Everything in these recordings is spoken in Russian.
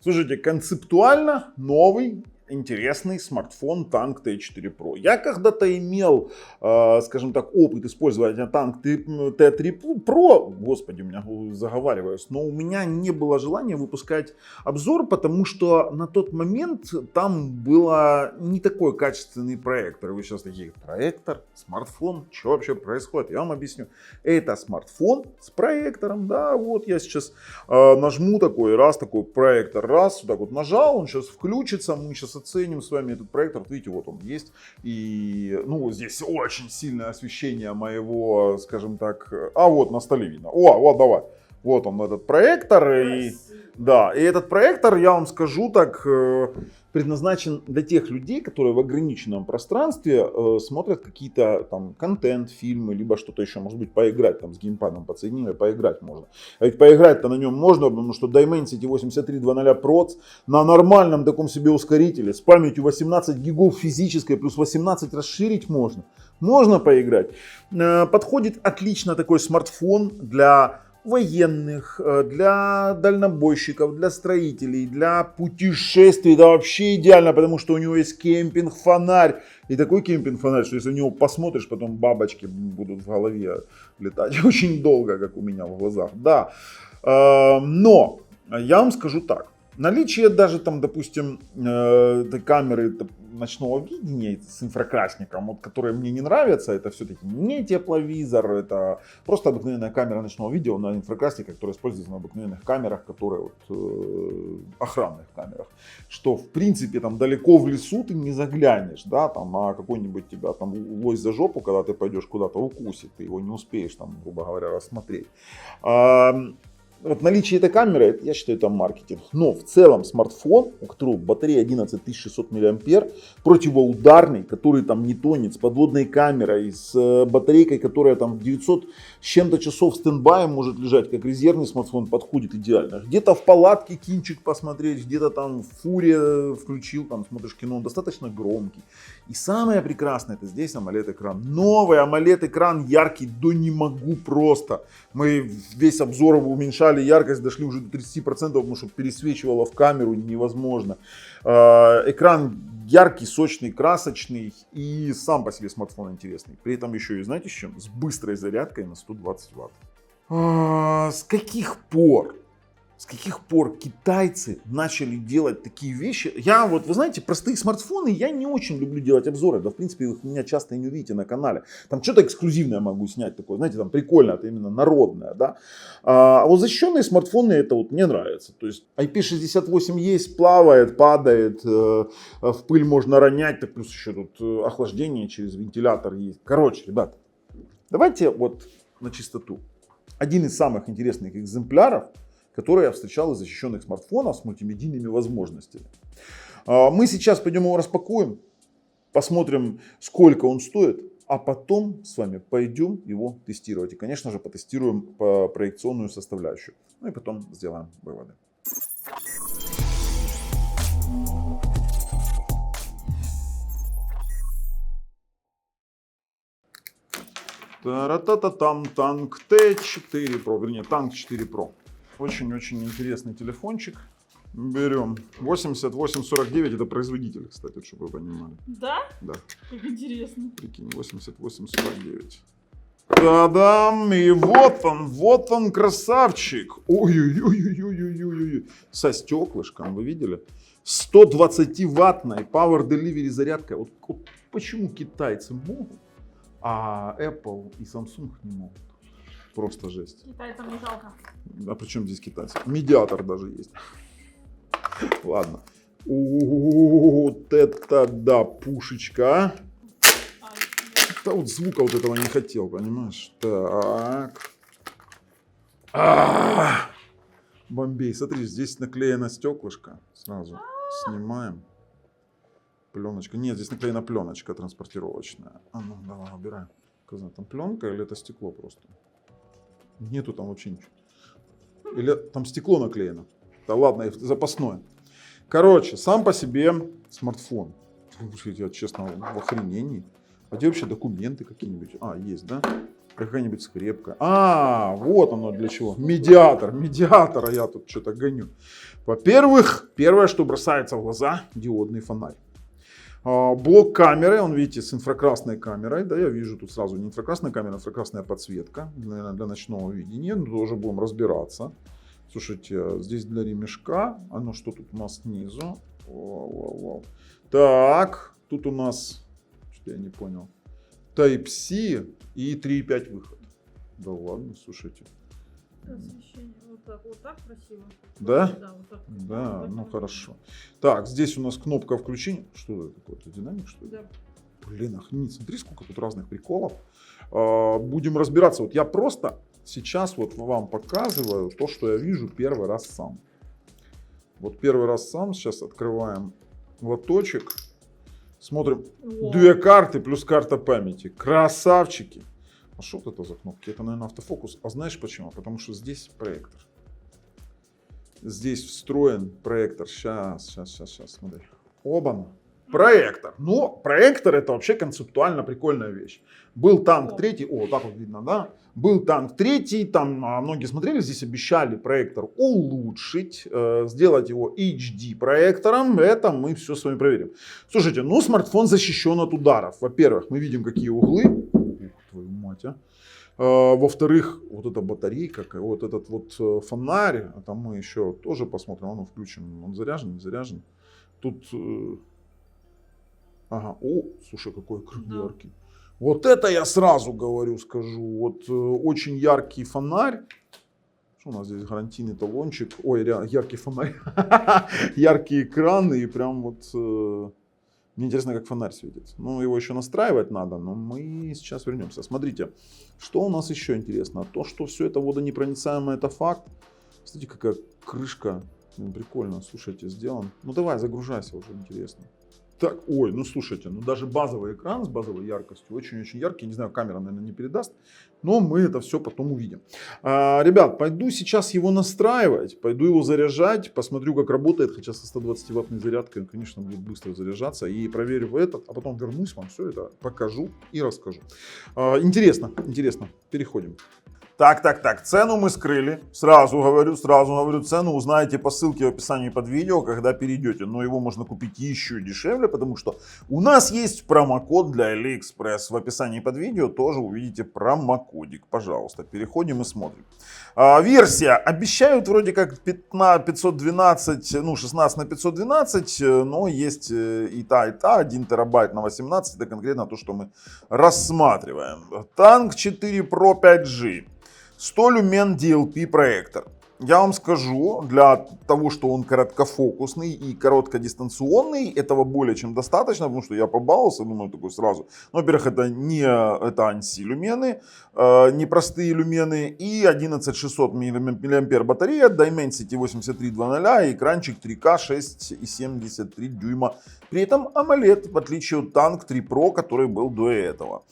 Слушайте, концептуально новый, интересный смартфон Tank T4 Pro. Я когда-то имел, скажем так, опыт использования Tank T3 Pro. Господи, у меня заговариваюсь. Но у меня не было желания выпускать обзор, потому что на тот момент там было не такой качественный проектор. Вы сейчас такие, проектор, смартфон, что вообще происходит? Я вам объясню. Это смартфон с проектором, да, вот я сейчас нажму такой проектор, раз, вот так вот нажал, он сейчас включится, мы сейчас оценим с вами этот проектор. Видите, вот он есть. И, ну, здесь очень сильное освещение моего, скажем так, вот на столе видно. Вот, давай. Вот он, этот проектор. И, да, и этот проектор, я вам скажу так, предназначен для тех людей, которые в ограниченном пространстве смотрят какие-то там контент, фильмы, либо что-то еще, может быть, поиграть там с геймпадом подсоединили, поиграть можно. А ведь поиграть-то на нем можно, потому что Dimensity 8300 Pro на нормальном таком себе ускорителе с памятью 18 гигов физической плюс 18 расширить можно. Можно поиграть. Подходит отлично такой смартфон для военных, для дальнобойщиков, для строителей, для путешествий. Да вообще идеально, потому что у него есть кемпинг-фонарь. И такой кемпинг-фонарь, что если в него посмотришь, потом бабочки будут в голове летать очень долго, как у меня в глазах. Да, но я вам скажу так. Наличие даже там, допустим, камеры ночного видения с инфракрасником, вот, которые мне не нравятся, это все-таки не тепловизор, это просто обыкновенная камера ночного видео на инфракраснике, которая используется на обыкновенных камерах, которые охранных камерах, что в принципе там далеко в лесу ты не заглянешь, да, там, а какой-нибудь тебя там лось за жопу, когда ты пойдешь куда-то укусит, ты его не успеешь там, грубо говоря, рассмотреть. Вот наличие этой камеры, я считаю, это маркетинг. Но в целом смартфон, у которого батарея 11600 мАh, противоударный, который там не тонет, с подводной камерой, с батарейкой, которая там 900 с чем-то часов стендбаем может лежать, как резервный смартфон, подходит идеально. Где-то в палатке кинчик посмотреть, где-то там в фуре включил, там смотришь кино, он достаточно громкий. И самое прекрасное, это здесь AMOLED-экран. Новый AMOLED-экран яркий, да не могу просто. Мы весь обзор уменьшали яркость, дошли уже до 30%, потому что пересвечивало в камеру невозможно. Экран яркий, сочный, красочный и сам по себе смартфон интересный. При этом еще и знаете с чем? С быстрой зарядкой на 120 Вт. С каких пор китайцы начали делать такие вещи? Я вот, вы знаете, простые смартфоны я не очень люблю делать обзоры. Да, в принципе, вы меня часто и не увидите на канале. Там что-то эксклюзивное могу снять такое, знаете, там прикольно, это именно народное, да. А вот защищенные смартфоны, это вот мне нравится. То есть IP68 есть, плавает, падает, в пыль можно ронять, так плюс еще тут охлаждение через вентилятор есть. Короче, ребята, давайте вот на чистоту. Один из самых интересных экземпляров, которые я встречал из защищенных смартфонов с мультимедийными возможностями. Мы сейчас пойдем его распакуем, посмотрим, сколько он стоит, а потом с вами пойдем его тестировать. И, конечно же, потестируем по проекционную составляющую. Ну и потом сделаем выводы. Та-ра-та-та-там, Tank T4 Pro, вернее, Tank 4 Pro. Очень-очень интересный телефончик. Берем 8849, это производитель, кстати, чтобы вы понимали. Да? Да. Как интересно. Прикинь, 8849. Та-дам! И вот он, красавчик. Ой-ой-ой-ой-ой-ой-ой. Со стеклышком, вы видели? 120-ваттной Power Delivery зарядка. Вот почему китайцы могут, а Apple и Samsung не могут? Просто жесть. Китайцам не жалко. А при чем здесь китайцы? Медиатор даже есть. Ладно. Вот это да, пушечка. Да вот звука вот этого не хотел, понимаешь? Так. Бомбей. Смотри, здесь наклеено стеклышко. Сразу снимаем. Пленочка. Нет, здесь наклеена пленочка транспортировочная. А ну, давай, убираем. Там пленка или это стекло просто? Нету там вообще ничего. Или там стекло наклеено. Да ладно, запасное. Короче, сам по себе смартфон. Я честно в охренении. А где вообще документы какие-нибудь? Есть, да? Какая-нибудь скрепка. А, вот оно для чего. Медиатор, я тут что-то гоню. Во-первых, первое, что бросается в глаза, диодный фонарь. Блок камеры, он, видите, с инфракрасной камерой, да, я вижу тут сразу не инфракрасная камера, а инфракрасная подсветка, наверное, для ночного видения, но тоже будем разбираться. Слушайте, здесь для ремешка, оно что тут у нас снизу? Вау. Так, тут у нас, что я не понял, Type-C и 3.5 выход. Да ладно, слушайте. Освещение. Вот так красиво. Да? Да, вот так. Да, ну хорошо. Так, здесь у нас кнопка включения. Что это такое? Это динамик, что ли? Да. Блин, охренеть, смотри, сколько тут разных приколов. Будем разбираться. Вот я просто сейчас вот вам показываю то, что я вижу первый раз сам. Вот первый раз сам. Сейчас открываем лоточек. Смотрим. Вау. 2 карты плюс карта памяти. Красавчики. А что вот это за кнопки? Это, наверное, автофокус. А знаешь почему? Потому что здесь проектор. Здесь встроен проектор. Сейчас, смотри. Оба-на. Проектор. Но проектор это вообще концептуально прикольная вещь. Был танк третий, так вот видно, да? Был танк третий, там многие смотрели, здесь обещали проектор улучшить, сделать его HD проектором. Это мы все с вами проверим. Слушайте, ну смартфон защищен от ударов. Во-первых, мы видим какие углы. Ух, твою мать, а. Во-вторых, вот эта батарейка, вот этот вот фонарь, это мы еще тоже посмотрим, он включен, он заряжен, не заряжен. Тут, ага, слушай, какой яркий. Вот это я сразу говорю, скажу, вот очень яркий фонарь. Что у нас здесь, гарантийный талончик, яркий фонарь, яркий экран и прям вот... Мне интересно, как фонарь светит. Ну, его еще настраивать надо, но мы сейчас вернемся. Смотрите, что у нас еще интересно. То, что все это водонепроницаемое, это факт. Смотрите, какая крышка. Прикольно, слушайте, сделан. Ну, давай, загружайся, уже интересно. Так, ну слушайте, ну даже базовый экран с базовой яркостью, очень-очень яркий. Не знаю, камера, наверное, не передаст, но мы это все потом увидим. Ребят, пойду сейчас его настраивать, пойду его заряжать, посмотрю, как работает. Хотя со 120-ваттной зарядкой, конечно, будет быстро заряжаться. И проверю этот, а потом вернусь, вам все это покажу и расскажу. Интересно, переходим. Так, цену мы скрыли. Сразу говорю, цену узнаете по ссылке в описании под видео, когда перейдете. Но его можно купить еще дешевле, потому что у нас есть промокод для AliExpress. В описании под видео тоже увидите промокодик. Пожалуйста, переходим и смотрим. Версия. Обещают вроде как 512, 16 на 512, но есть и та, 1 терабайт на 18. Это конкретно то, что мы рассматриваем. Танк 4 Pro 5G. 100 люмен DLP проектор. Я вам скажу, для того, что он короткофокусный и короткодистанционный, этого более чем достаточно, потому что я побаловался, думаю, такой сразу. Ну, во-первых, это ANSI люмены, непростые люмены, и 11600 мАh батарея, Dimensity 8300, и экранчик 4К 6,73 дюйма. При этом AMOLED, в отличие от Tank 3 Pro, который был до этого.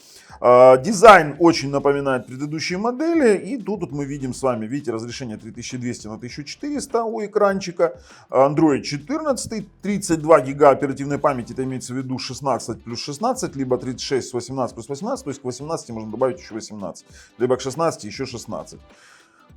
Дизайн очень напоминает предыдущие модели, и тут мы видим с вами, видите, разрешение 3200 на 1400 у экранчика, Android 14, 32 гига оперативной памяти, это имеется в виду 16 плюс 16, либо 36 с 18 плюс 18, то есть к 18 можно добавить еще 18, либо к 16 еще 16.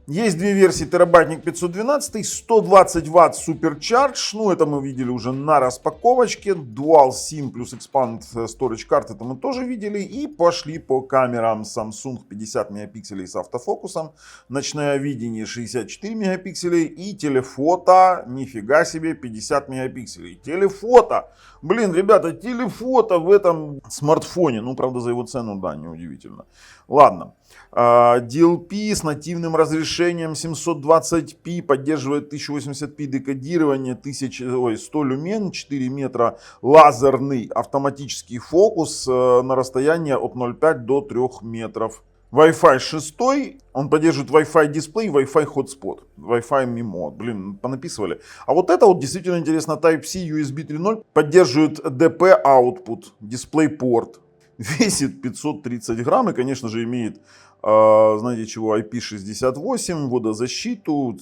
Есть две версии, терабайтник 512, 120 Вт Supercharge, ну это мы видели уже на распаковочке, Dual SIM плюс Expand Storage Card, это мы тоже видели, и пошли по камерам. Samsung 50 мегапикселей с автофокусом, ночное видение 64 мегапикселей и телефото, нифига себе, 50 мегапикселей. Телефото, блин, ребята, телефото в этом смартфоне, ну правда за его цену, да, неудивительно. Ладно. DLP с нативным разрешением 720p, поддерживает 1080p декодирование, 100 люмен, 4 метра, лазерный автоматический фокус на расстояние от 0,5 до 3 метров. Wi-Fi 6, он поддерживает Wi-Fi дисплей, Wi-Fi hotspot, Wi-Fi MIMO, блин, понаписывали. А вот это вот действительно интересно, Type-C, USB 3.0, поддерживает DP output, DisplayPort. весит 530 грамм и, конечно же, имеет, знаете чего, IP68, водозащиту,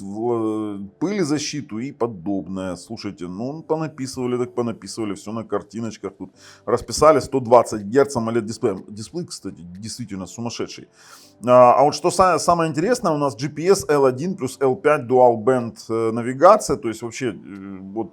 пылезащиту и подобное. Слушайте, ну понаписывали, так понаписывали, все на картиночках тут. Расписали 120 Гц AMOLED дисплей. Дисплей, кстати, действительно сумасшедший. А вот что самое интересное, у нас GPS L1 плюс L5 Dual Band навигация, то есть вообще вот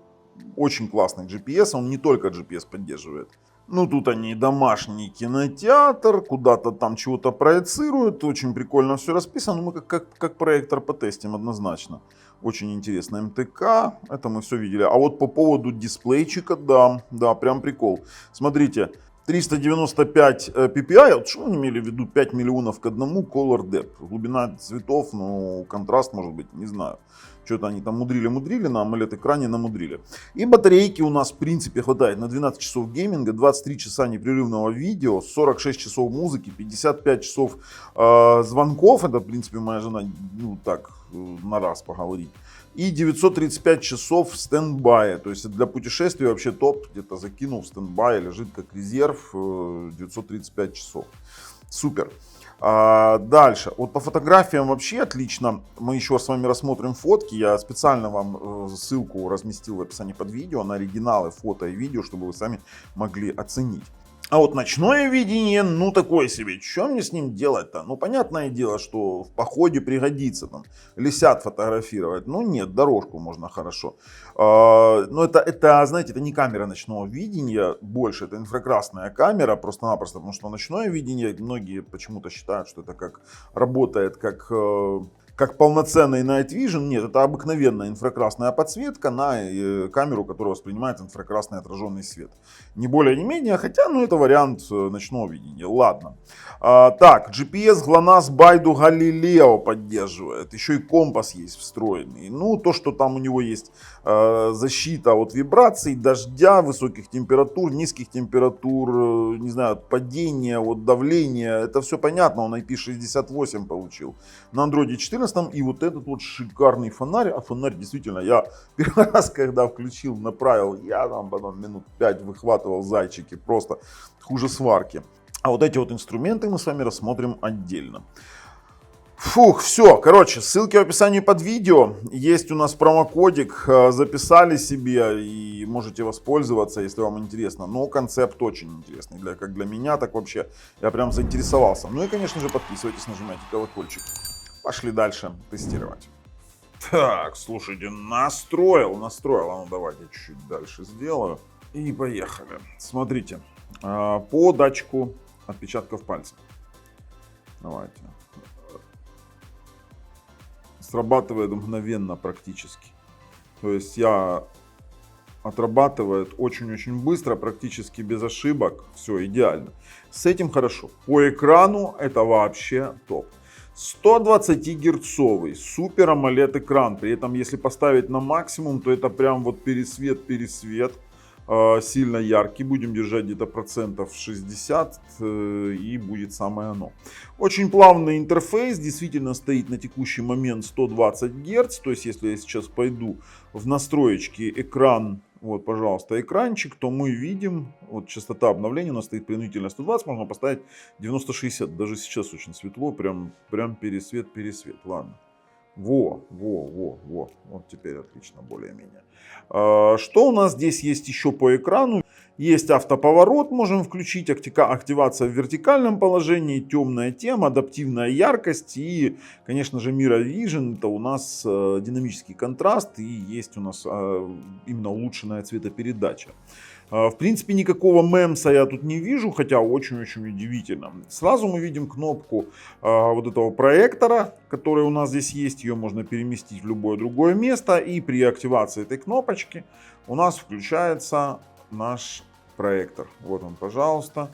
очень классный GPS, он не только GPS поддерживает. Ну, тут они домашний кинотеатр, куда-то там чего-то проецируют, очень прикольно все расписано, мы как проектор потестим однозначно. Очень интересно МТК, это мы все видели. А вот по поводу дисплейчика, да, прям прикол. Смотрите, 395 ppi, вот что они имели в виду, 5 миллионов к одному, color depth, глубина цветов, ну, контраст может быть, не знаю. Что-то они там мудрили, на AMOLED экране намудрили. И батарейки у нас в принципе хватает на 12 часов гейминга, 23 часа непрерывного видео, 46 часов музыки, 55 часов звонков. Это в принципе моя жена, ну так, на раз поговорить. И 935 часов в стендбае. То есть для путешествий вообще топ. Где-то закинул в стендбай, лежит как резерв 935 часов. Супер. Дальше. Вот по фотографиям вообще отлично. Мы еще с вами рассмотрим фотки. Я специально вам ссылку разместил в описании под видео на оригиналы фото и видео, чтобы вы сами могли оценить. А вот ночное видение, ну такое себе. Что мне с ним делать-то? Ну понятное дело, что в походе пригодится там лисят фотографировать. Ну нет, дорожку можно хорошо. Но это, знаете, это не камера ночного видения больше, это инфракрасная камера просто-напросто, потому что ночное видение многие почему-то считают, что это как работает как полноценный Night Vision. Нет, это обыкновенная инфракрасная подсветка на камеру, которая воспринимает инфракрасный отраженный свет. Не более, не менее, хотя, ну, это вариант ночного видения. Ладно. Так, GPS GLONASS BaiDu Galileo поддерживает. Еще и компас есть встроенный. Ну, то, что там у него есть защита от вибраций, дождя, высоких температур, низких температур, не знаю, падения, от давления. Это все понятно, он IP68 получил. На Android 14 и вот этот вот шикарный фонарь. А фонарь действительно, я первый раз, когда включил, направил, я там потом минут 5 выхватывал зайчики. Просто хуже сварки. А вот эти вот инструменты мы с вами рассмотрим отдельно. Фух, все, короче, ссылки в описании под видео. Есть у нас промокодик, записали себе и можете воспользоваться, если вам интересно. Но концепт очень интересный, как для меня, так вообще я прям заинтересовался. Ну и, конечно же, подписывайтесь, нажимайте колокольчик. Пошли дальше тестировать. Так, слушайте, настроил. А ну давайте чуть-чуть дальше сделаю. И поехали. Смотрите, по датчику отпечатков пальцев. Давайте. Срабатывает мгновенно практически. То есть отрабатывает очень-очень быстро, практически без ошибок. Все идеально. С этим хорошо. По экрану это вообще топ. 120 Гц супер AMOLED экран. При этом, если поставить на максимум, то это прям вот пересвет. Сильно яркий. Будем держать где-то процентов 60 и будет самое оно. Очень плавный интерфейс. Действительно стоит на текущий момент 120 Гц. То есть, если я сейчас пойду в настроечки экран, вот, пожалуйста, экранчик, то мы видим, вот частота обновления у нас стоит принудительно 120, можно поставить 90-60. Даже сейчас очень светло, прям пересвет. Ладно. Вот теперь отлично, более-менее. Что у нас здесь есть еще по экрану? Есть автоповорот, можем включить, активация в вертикальном положении, темная тема, адаптивная яркость и, конечно же, Mira Vision. Это у нас динамический контраст и есть у нас именно улучшенная цветопередача. В принципе, никакого мемса я тут не вижу, хотя очень-очень удивительно. Сразу мы видим кнопку вот этого проектора, которая у нас здесь есть. Ее можно переместить в любое другое место. И при активации этой кнопочки у нас включается наш проектор. Вот он, пожалуйста.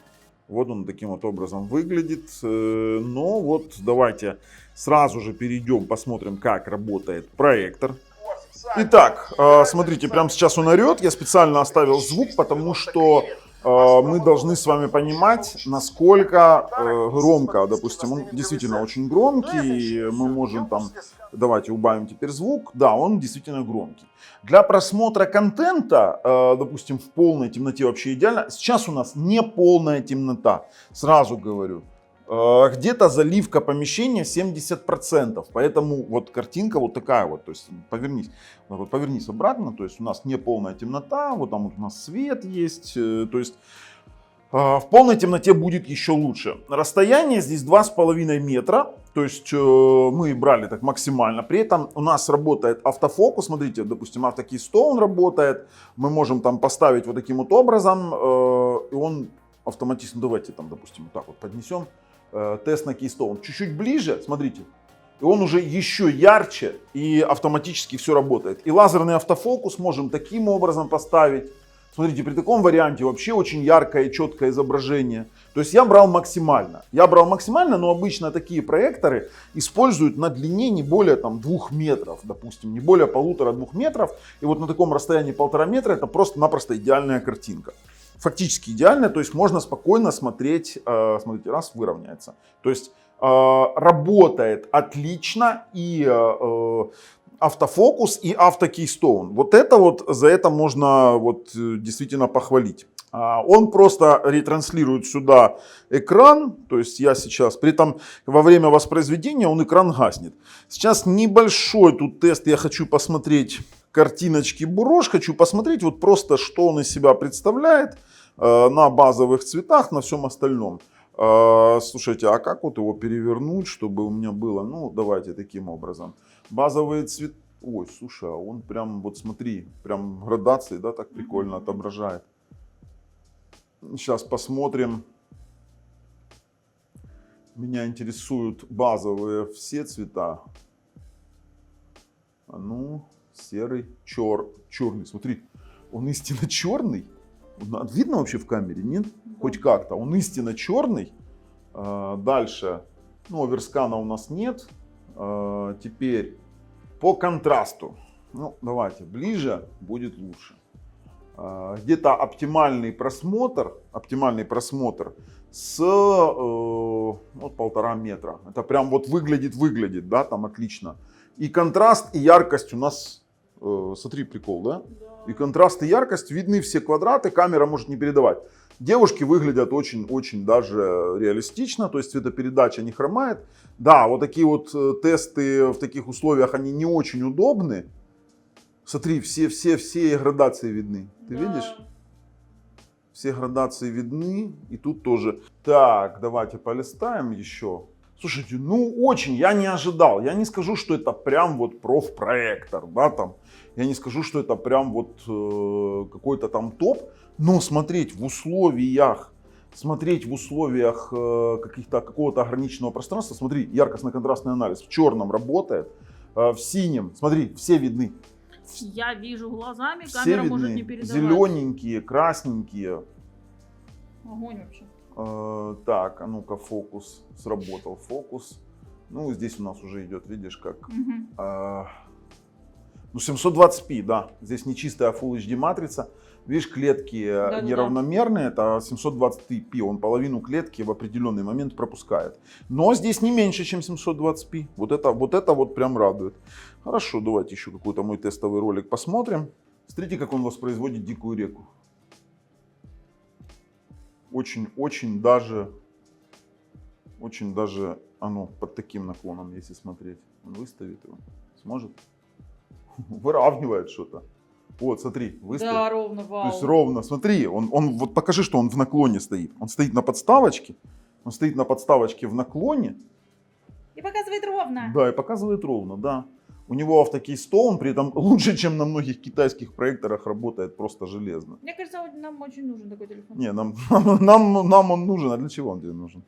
Вот он таким вот образом выглядит. Но вот давайте сразу же перейдем, посмотрим, как работает проектор. Итак, смотрите, прямо сейчас он орет. Я специально оставил звук, потому что мы должны с вами понимать, насколько громко, допустим, он действительно очень громкий, мы можем там, давайте убавим теперь звук, да, он действительно громкий. Для просмотра контента, допустим, в полной темноте вообще идеально, сейчас у нас не полная темнота, сразу говорю. Где-то заливка помещения 70%, поэтому вот картинка вот такая вот, то есть повернись, вот повернись обратно, то есть у нас не полная темнота, вот там вот у нас свет есть, то есть в полной темноте будет еще лучше. Расстояние здесь 2,5 метра, то есть мы брали так максимально, при этом у нас работает автофокус, смотрите, допустим, автокейстоун работает, мы можем там поставить вот таким вот образом, и он автоматически, давайте там, допустим, вот так вот поднесем. Тест на Keystone. Чуть-чуть ближе, смотрите, и он уже еще ярче, и автоматически все работает. И лазерный автофокус можем таким образом поставить. Смотрите, при таком варианте вообще очень яркое и четкое изображение. То есть я брал максимально. Но обычно такие проекторы используют на длине не более там 2 метров, допустим, не более 1,5-2 метров. И вот на таком расстоянии 1,5 метра это просто-напросто идеальная картинка. Фактически идеально, то есть можно спокойно смотреть, смотрите, раз, выровняется. То есть работает отлично и автофокус, и автокейстоун. Вот это вот, за это можно вот действительно похвалить. Он просто ретранслирует сюда экран, то есть я сейчас, при этом во время воспроизведения он экран гаснет. Сейчас небольшой тут тест, я хочу посмотреть картиночки Бурож, хочу посмотреть вот просто, что он из себя представляет на базовых цветах, на всем остальном. Слушайте, а как вот его перевернуть, чтобы у меня было, ну давайте таким образом. Базовые цветы, ой, слушай, а он прям, вот смотри, прям градации, да, так прикольно отображает. Сейчас посмотрим. Меня интересуют базовые все цвета. Ну, серый, черный. Смотри, он истинно черный. Видно вообще в камере? Нет? Да. Хоть как-то. Он истинно черный. Дальше. Ну, оверскана у нас нет. Теперь по контрасту. Ну, давайте, ближе будет лучше. Где-то оптимальный просмотр с вот 1,5 метра. Это прям вот выглядит, да, там отлично. И контраст, и яркость у нас, смотри, прикол, да? Да. И контраст, и яркость, видны все квадраты, камера может не передавать. Девушки выглядят очень даже реалистично, то есть цветопередача не хромает. Да, вот такие вот тесты в таких условиях, они не очень удобны. Смотри, все градации видны. Ты видишь? Все градации видны. И тут тоже. Так, давайте полистаем еще. Слушайте, ну очень, я не ожидал. Я не скажу, что это прям вот профпроектор, да, там. Я не скажу, что это прям вот какой-то там топ. Но смотреть в условиях какого-то ограниченного пространства, смотри, яркостно-контрастный анализ в черном работает, в синем, смотри, все видны. Я вижу глазами, Все камера видны, может не передавать. зелененькие, красненькие. Огонь вообще. Так, а ну-ка фокус, сработал фокус. Ну, здесь у нас уже идет, видишь, как... Ну, 720p, да, здесь не чистая Full HD матрица. Видишь, клетки неравномерные, это 720p, он половину клетки в определенный момент пропускает. Но здесь не меньше, чем 720p, вот это прям радует. Хорошо, давайте еще какой-то мой тестовый ролик посмотрим. Смотрите, как он воспроизводит дикую реку. Очень даже оно под таким наклоном, если смотреть. Он выставит его, сможет? Выравнивает что-то. Вот, смотри, выставь. Да, ровно, вау. То есть ровно, смотри, он вот покажи, что он в наклоне стоит. Он стоит на подставочке. Он стоит на подставочке в наклоне. И показывает ровно. Да, и показывает ровно, да. У него автокейстоун, при этом лучше, чем на многих китайских проекторах, работает просто железно. Мне кажется, нам очень нужен такой телефон. Не, нам он нужен, а для чего он тебе нужен?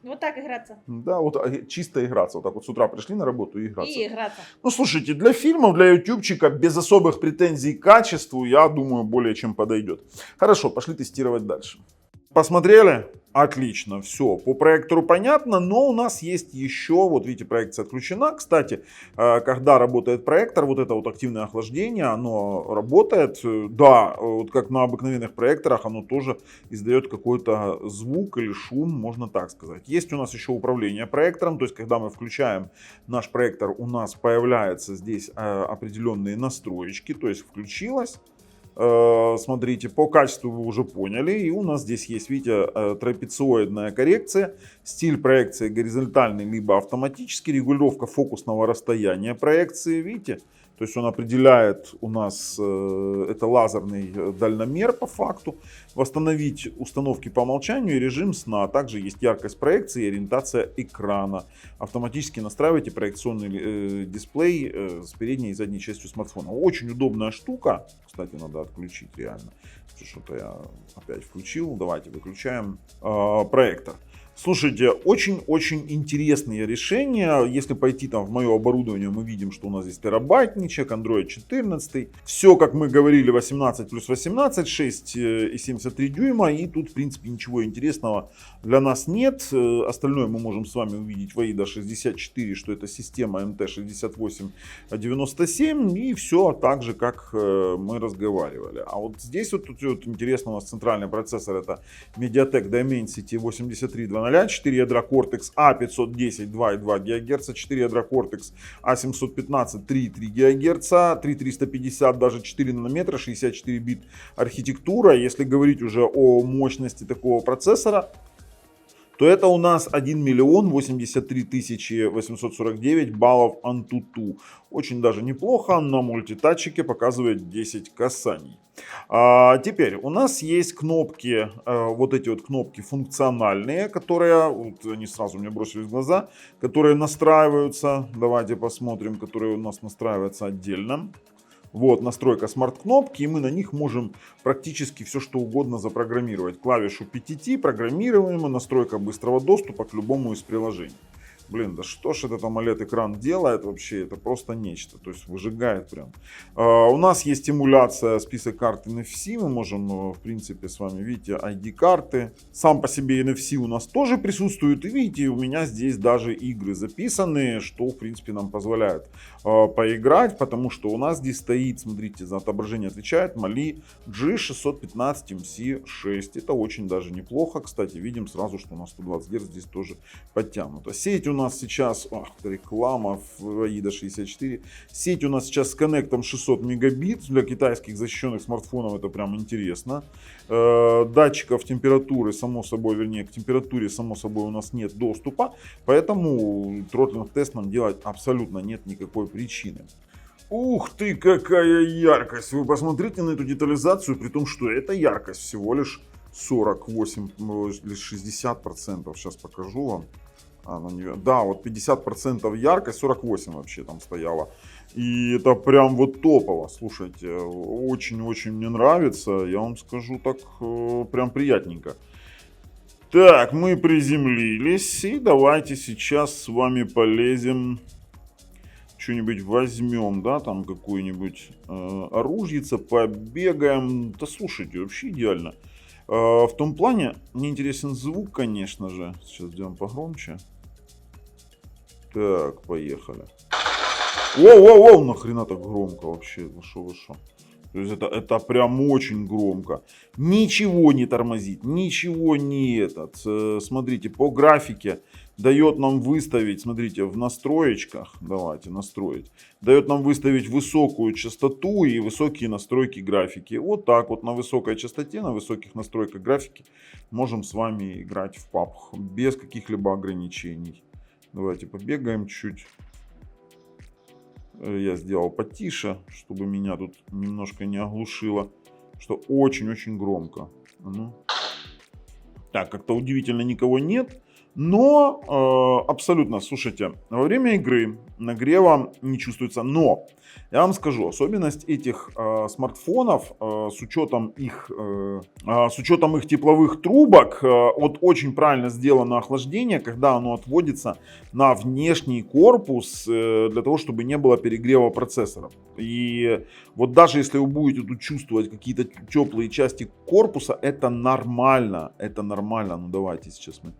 Вот так играться. Да, вот чисто играться. Вот так вот с утра пришли на работу и играться. И играться. Ну, слушайте, для фильмов, для ютубчика без особых претензий к качеству, я думаю, более чем подойдет. Хорошо, пошли тестировать дальше. Посмотрели? Отлично, все. По проектору понятно, но у нас есть еще, вот видите, проекция отключена. Кстати, когда работает проектор, вот это вот активное охлаждение, оно работает. Да, вот как на обыкновенных проекторах, оно тоже издает какой-то звук или шум, можно так сказать. Есть у нас еще управление проектором, то есть когда мы включаем наш проектор, у нас появляются здесь определенные настроечки, то есть включилось. Смотрите, по качеству вы уже поняли. И у нас здесь есть, видите, трапециоидная коррекция. Стиль проекции горизонтальный либо автоматический. Регулировка фокусного расстояния проекции, видите. То есть он определяет у нас, это лазерный дальномер по факту. Восстановить установки по умолчанию и режим сна. Также есть яркость проекции и ориентация экрана. Автоматически настраивайте проекционный дисплей с передней и задней частью смартфона. Очень удобная штука. Кстати, надо отключить реально. Что-то я опять включил. Давайте выключаем проектор. Слушайте, очень-очень интересные решения. Если пойти там в мое оборудование, мы видим, что у нас здесь терабайтничек, Android 14. Все, как мы говорили, 18 плюс 18, 6,73 дюйма. И тут, в принципе, ничего интересного для нас нет. Остальное мы можем с вами увидеть в AIDA 64, что это система MT6897. И все так же, как мы разговаривали. А вот здесь вот, тут вот интересно, у нас центральный процессор, это MediaTek Dimensity 8300, 4 ядра Cortex A510 2,2 ГГц, 4 ядра Cortex A715 3,3 ГГц, 3350 даже 4 нанометра, 64 бит архитектура. Если говорить уже о мощности такого процессора, то это у нас 1 миллион 83 тысячи 849 баллов Antutu. Очень даже неплохо, на мультитатчике показывает 10 касаний. Теперь у нас есть кнопки, вот эти вот кнопки функциональные, которые, вот они сразу мне бросились в глаза, которые настраиваются. Давайте посмотрим, которые у нас настраиваются отдельно. Вот настройка смарт-кнопки, и мы на них можем практически все что угодно запрограммировать. Клавишу PTT программируем, настройка быстрого доступа к любому из приложений. Блин, да что ж этот AMOLED-экран делает вообще, это просто нечто, то есть выжигает прям. У нас есть эмуляция, список карт NFC, мы можем, в принципе, с вами, видите, ID-карты. Сам по себе NFC у нас тоже присутствует, и видите, у меня здесь даже игры записаны, что, в принципе, нам позволяет поиграть, потому что у нас здесь стоит, смотрите, за отображение отвечает Mali G615MC6, это очень даже неплохо, кстати, видим сразу, что у нас 120 Гц здесь тоже подтянуто. Сеть у нас сейчас, реклама в AIDA 64, сеть у нас сейчас с коннектом 600 мегабит, для китайских защищенных смартфонов это прям интересно. Датчиков температуры, само собой, вернее, к температуре, само собой, у нас нет доступа, поэтому тротлинг-тест нам делать абсолютно нет никакой причины. Ух ты, какая яркость! Вы посмотрите на эту детализацию, при том, что эта яркость всего лишь 48, лишь 60%. Сейчас покажу вам. Да, вот 50% яркость, 48 вообще там стояла. И это прям вот топово. Слушайте, очень-очень мне нравится. Я вам скажу так, прям приятненько. Так, мы приземлились. И давайте сейчас с вами полезем. Что-нибудь возьмем, да, там какую-нибудь оружице, побегаем. Да слушайте, вообще идеально. В том плане, мне интересен звук, конечно же. Сейчас сделаем погромче. Так, поехали. Воу, нахрена так громко вообще? Вы шо? То есть это прям очень громко. Ничего не тормозит, ничего не смотрите, по графике дает нам выставить, смотрите, в настроечках, давайте настроить, дает нам выставить высокую частоту и высокие настройки графики. Вот так вот на высокой частоте, на высоких настройках графики можем с вами играть в PUBG без каких-либо ограничений. Давайте побегаем чуть. Я сделал потише, чтобы меня тут немножко не оглушило, что очень-очень громко. Так, как-то удивительно никого нет. Но абсолютно, слушайте, во время игры нагрева не чувствуется. Но я вам скажу, особенность этих смартфонов с учетом их тепловых трубок, вот очень правильно сделано охлаждение, когда оно отводится на внешний корпус для того, чтобы не было перегрева процессоров. И вот даже если вы будете тут чувствовать какие-то теплые части корпуса, это нормально. Это нормально. Ну давайте сейчас мы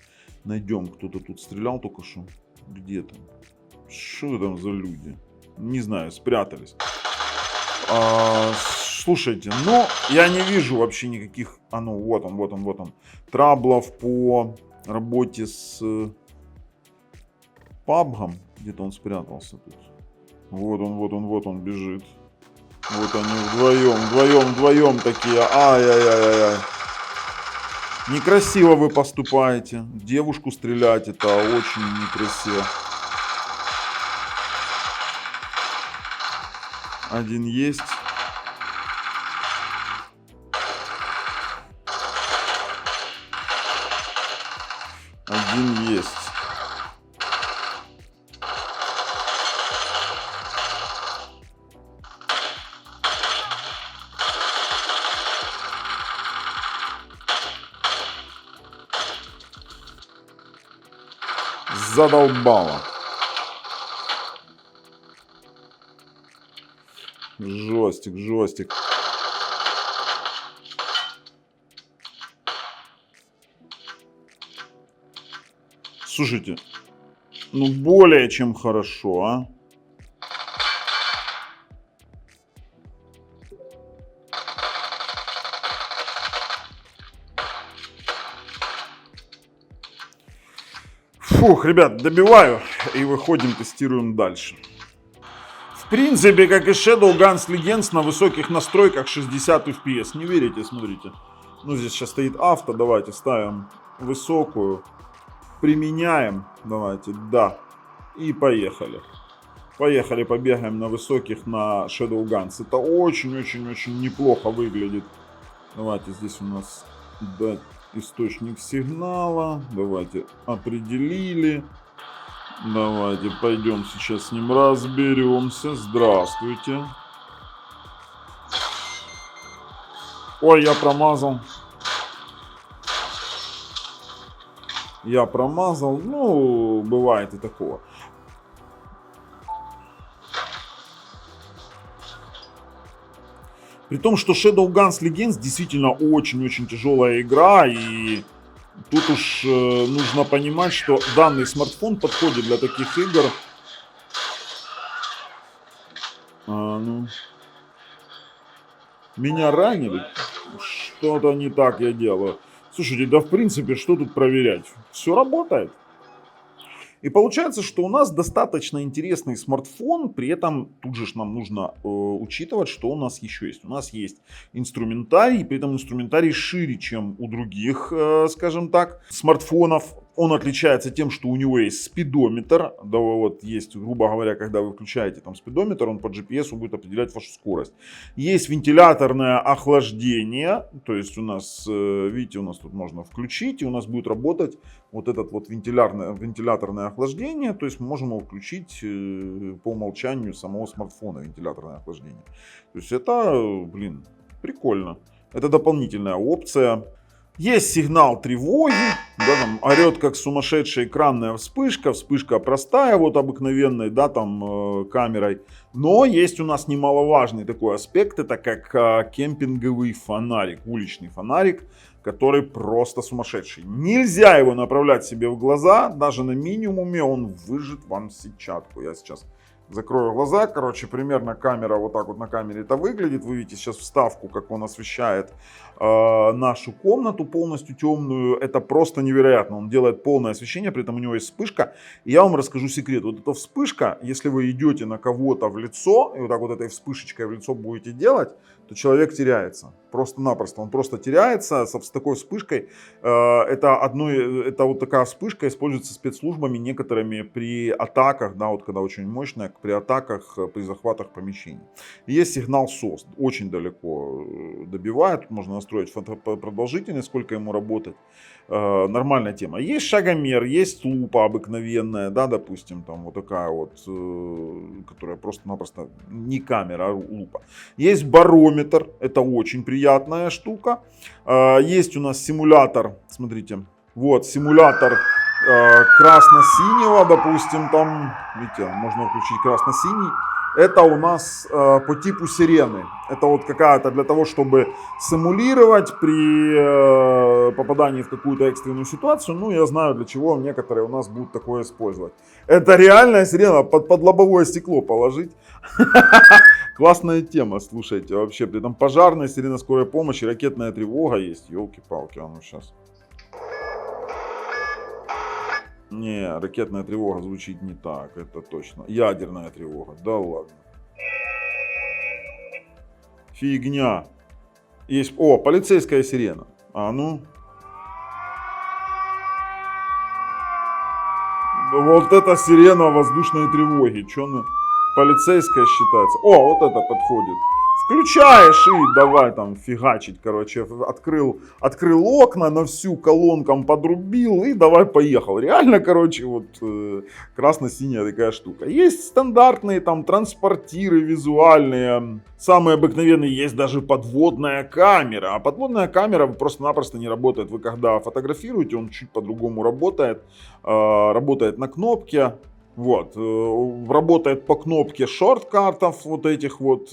найдем. Кто-то тут стрелял только что. Где там? Что там за люди? Не знаю, спрятались. Слушайте, но я не вижу вообще никаких... ну вот он. Траблов по работе с PUBG. Где-то он спрятался тут. Вот он бежит. Вот они вдвоем такие. Ай-яй-яй-яй. Некрасиво вы поступаете. Девушку стрелять — это очень некрасиво. Один есть. Один есть. Задолбало. Жестик. Слушайте, ну более чем хорошо, а. Фух, ребят, добиваю и выходим, тестируем дальше. В принципе, как и Shadowguns Legends, на высоких настройках 60 FPS. Не верите, смотрите. Ну, здесь сейчас стоит авто, давайте ставим высокую. Применяем, давайте, да. И поехали. Поехали, побегаем на высоких на Shadowguns. Это очень-очень-очень неплохо выглядит. Давайте, здесь у нас, да, источник сигнала. Давайте определили. Давайте пойдем сейчас с ним разберемся. Здравствуйте. Ой, я промазал. Ну, бывает и такого. При том, что Shadowguns Legends действительно очень-очень тяжелая игра, и тут уж нужно понимать, что данный смартфон подходит для таких игр. Ну. Меня ранили? Что-то не так я делаю. Слушайте, да в принципе, что тут проверять? Все работает. И получается, что у нас достаточно интересный смартфон, при этом тут же нам нужно учитывать, что у нас еще есть. У нас есть инструментарий, при этом инструментарий шире, чем у других, скажем так, смартфонов. Он отличается тем, что у него есть спидометр. Да, вот есть, грубо говоря, когда вы включаете там спидометр, он по GPS будет определять вашу скорость. Есть вентиляторное охлаждение, то есть у нас, видите, у нас тут можно включить, и у нас будет работать вот этот вот вентиляторное охлаждение, то есть мы можем его включить по умолчанию самого смартфона, вентиляторное охлаждение. То есть это, блин, прикольно. Это дополнительная опция. Есть сигнал тревоги, да, там орет как сумасшедшая экранная вспышка, вспышка простая, вот обыкновенной, да, там камерой. Но есть у нас немаловажный такой аспект, это как кемпинговый фонарик, уличный фонарик, который просто сумасшедший. Нельзя его направлять себе в глаза, даже на минимуме он выжжет вам сетчатку. Я сейчас закрою глаза, короче, примерно камера вот так вот на камере это выглядит. Вы видите сейчас вставку, как он освещает нашу комнату полностью темную. Это просто невероятно. Он делает полное освещение, при этом у него есть вспышка. И я вам расскажу секрет. Вот эта вспышка, если вы идете на кого-то в лицо, и вот так вот этой вспышечкой в лицо будете делать, то человек теряется. Просто-напросто. Он просто теряется с такой вспышкой. Это вот такая вспышка используется спецслужбами некоторыми при атаках, да, вот когда очень мощная, при атаках, при захватах помещений. Есть сигнал SOS, очень далеко добивает. Тут можно настроить продолжительность, сколько ему работать. Нормальная тема. Есть шагомер, есть лупа обыкновенная, да, допустим, там вот такая вот, которая просто-напросто не камера, а лупа. Есть барометр, это очень приятная штука. Есть у нас симулятор, смотрите, вот симулятор красно-синего, допустим, там, видите, можно включить красно-синий. Это у нас по типу сирены. Это вот какая-то для того, чтобы симулировать при попадании в какую-то экстренную ситуацию. Ну, я знаю, для чего некоторые у нас будут такое использовать. Это реальная сирена, под лобовое стекло положить. Классная тема, слушайте, вообще. При этом пожарная, сирена скорой помощи, ракетная тревога есть. Ёлки-палки, а ну сейчас. Не, ракетная тревога звучит не так, это точно. Ядерная тревога, да ладно. Фигня. Есть, о, полицейская сирена. А ну. Вот это сирена воздушной тревоги. Чё она? Полицейская считается. О, вот это подходит. Включаешь и давай там фигачить, короче, открыл окна, на всю колонкам подрубил и давай поехал. Реально, короче, вот красно-синяя такая штука. Есть стандартные там транспортиры визуальные, самые обыкновенные, есть даже подводная камера. А подводная камера просто-напросто не работает. Вы когда фотографируете, он чуть по-другому работает, работает на кнопке. Вот, работает по кнопке шорткатов вот этих вот,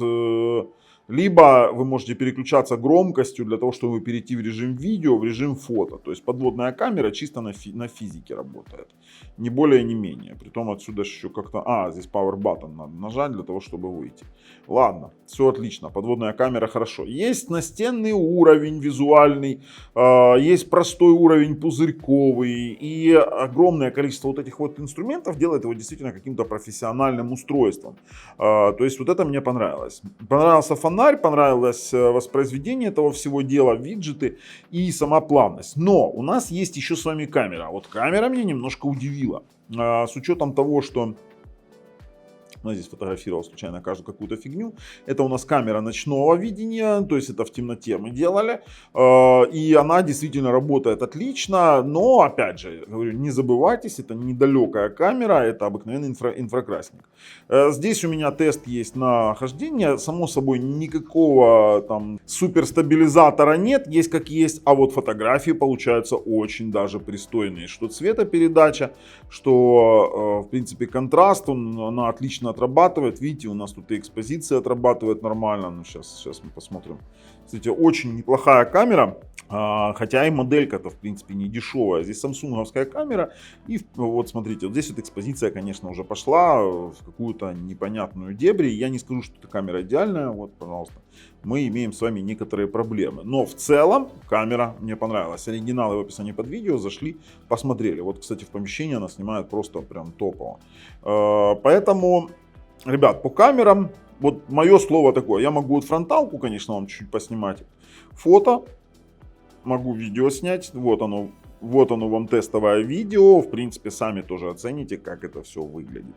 либо вы можете переключаться громкостью для того, чтобы перейти в режим видео, в режим фото. То есть подводная камера чисто на физике работает, не более, не менее. Притом отсюда еще как-то, здесь power button надо нажать для того, чтобы выйти. Ладно, все отлично, подводная камера хорошо. Есть настенный уровень визуальный, есть простой уровень пузырьковый и огромное количество вот этих вот инструментов делает его действительно каким-то профессиональным устройством. То есть вот это мне понравилось. Понравился фонарь, понравилось воспроизведение этого всего дела, виджеты и сама плавность. Но у нас есть еще с вами камера. Вот камера меня немножко удивила. С учетом того, что я здесь фотографировал случайно какую-то фигню. Это у нас камера ночного видения, то есть это в темноте мы делали. И она действительно работает отлично, но опять же, говорю, не забывайтесь, это недалекая камера, это обыкновенный инфракрасник. Здесь у меня тест есть на хождение, само собой никакого там суперстабилизатора нет, есть как есть, а вот фотографии получаются очень даже пристойные. Что цветопередача, что в принципе контраст, она отлично отрабатывает. Видите, у нас тут и экспозиция отрабатывает нормально. Ну, сейчас мы посмотрим. Кстати, очень неплохая камера. Хотя и моделька-то, в принципе, не дешевая. Здесь самсунговская камера. И вот смотрите, вот здесь вот экспозиция, конечно, уже пошла в какую-то непонятную дебри. Я не скажу, что эта камера идеальная. Вот, пожалуйста. Мы имеем с вами некоторые проблемы. Но в целом камера мне понравилась. Оригиналы в описании под видео. Зашли, посмотрели. Вот, кстати, в помещении она снимает просто прям топово. Поэтому, ребят, по камерам, вот мое слово такое. Я могу вот фронталку, конечно, вам чуть-чуть поснимать. Фото. Могу видео снять. Вот оно вам тестовое видео. В принципе, сами тоже оцените, как это все выглядит.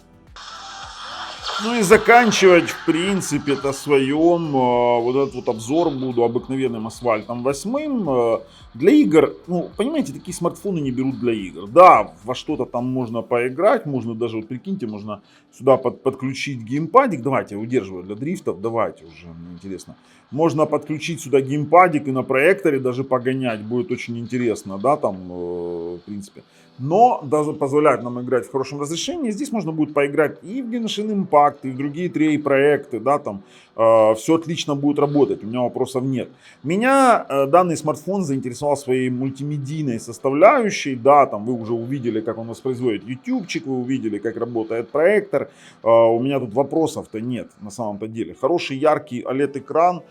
Ну и заканчивать, в принципе-то своем вот этот вот обзор буду обыкновенным асфальтом 8. Для игр, ну, понимаете, такие смартфоны не берут для игр. Да, во что-то там можно поиграть, можно даже, вот прикиньте, можно сюда подключить геймпадик. Давайте, удерживаю для дрифтов, давайте уже, мне интересно. Можно подключить сюда геймпадик и на проекторе даже погонять, будет очень интересно, да, там, в принципе. Но даже позволяет нам играть в хорошем разрешении. Здесь можно будет поиграть и в Genshin Impact, и в другие 3 проекты, да, там все отлично будет работать, у меня вопросов нет. Меня данный смартфон заинтересовал своей мультимедийной составляющей, да, там вы уже увидели, как он воспроизводит ютубчик, вы увидели, как работает проектор, у меня тут вопросов-то нет на самом-то деле. Хороший яркий OLED-экран,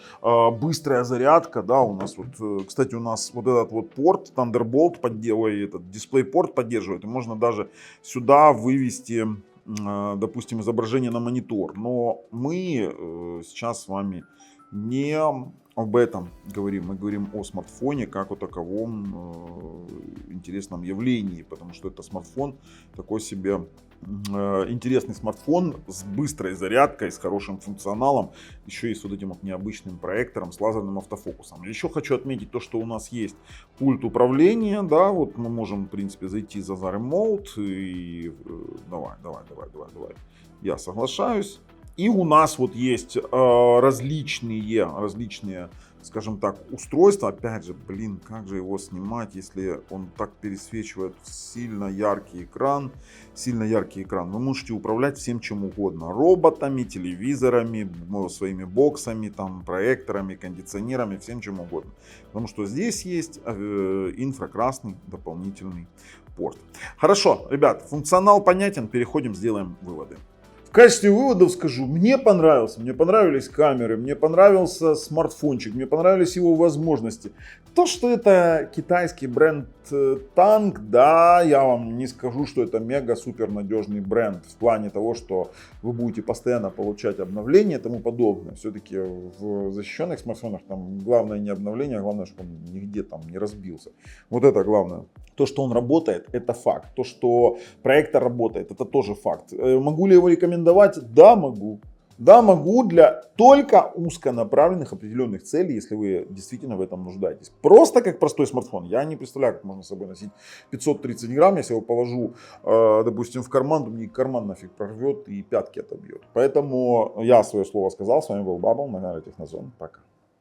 быстрая зарядка, да, у нас вот, кстати, у нас вот этот вот порт Thunderbolt поддерживает, этот DisplayPort поддерживает, и можно даже сюда вывести, допустим, изображение на монитор. Но мы сейчас с вами не об этом говорим. Мы говорим о смартфоне как о таковом интересном явлении, потому что это смартфон такой себе интересный смартфон с быстрой зарядкой, с хорошим функционалом, еще и с вот этим вот необычным проектором, с лазерным автофокусом. Еще хочу отметить то, что у нас есть пульт управления, да, вот мы можем, в принципе, зайти за Remote и давай, я соглашаюсь. И у нас вот есть различные, скажем так, устройства. Опять же, блин, как же его снимать, если он так пересвечивает сильно яркий экран. Вы можете управлять всем чем угодно. Роботами, телевизорами, своими боксами, там, проекторами, кондиционерами, всем чем угодно. Потому что здесь есть инфракрасный дополнительный порт. Хорошо, ребят, функционал понятен. Переходим, сделаем выводы. В качестве выводов скажу, мне понравились камеры, мне понравился смартфончик, мне понравились его возможности. То, что это китайский бренд Tank, да, я вам не скажу, что это мега-супер надежный бренд в плане того, что вы будете постоянно получать обновления и тому подобное. Все-таки в защищенных смартфонах там главное не обновление, а главное, чтобы он нигде там не разбился. Вот это главное. То, что он работает, это факт. То, что проектор работает, это тоже факт. Могу ли я его рекомендовать? Да, могу. Да, могу для только узконаправленных определенных целей, если вы действительно в этом нуждаетесь. Просто как простой смартфон. Я не представляю, как можно с собой носить 530 грамм, если я его положу, допустим, в карман, то мне карман нафиг прорвет и пятки отобьет. Поэтому я свое слово сказал. С вами был Бабл на канале Технозон. Пока.